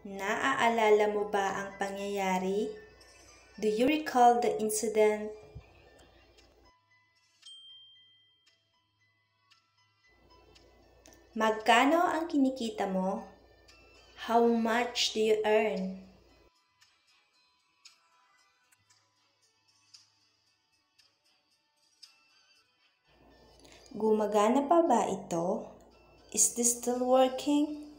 Naaalala mo ba ang pangyayari? Do you recall the incident? Magkano ang kinikita mo? How much do you earn? Gumagana pa ba ito? Is this still working?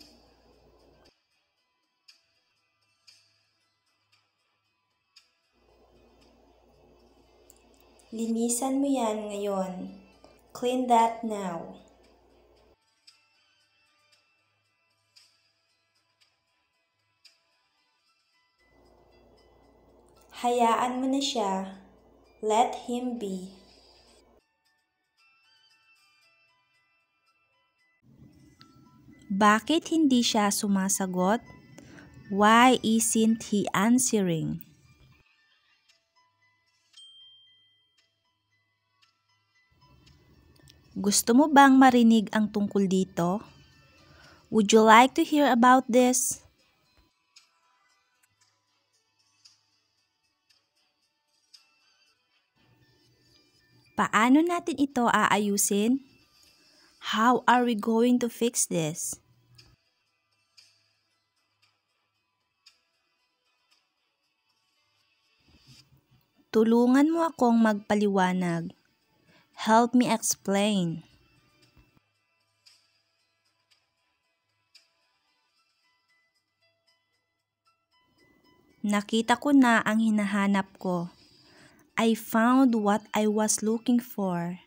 Linisan mo yan ngayon. Clean that now. Hayaan mo na siya. Let him be. Bakit hindi siya sumasagot? Why isn't he answering? Gusto mo bang marinig ang tungkol dito? Would you like to hear about this? Paano natin ito aayusin? How are we going to fix this? Tulungan mo akong magpaliwanag. Help me explain. Nakita ko na ang hinahanap ko. I found what I was looking for.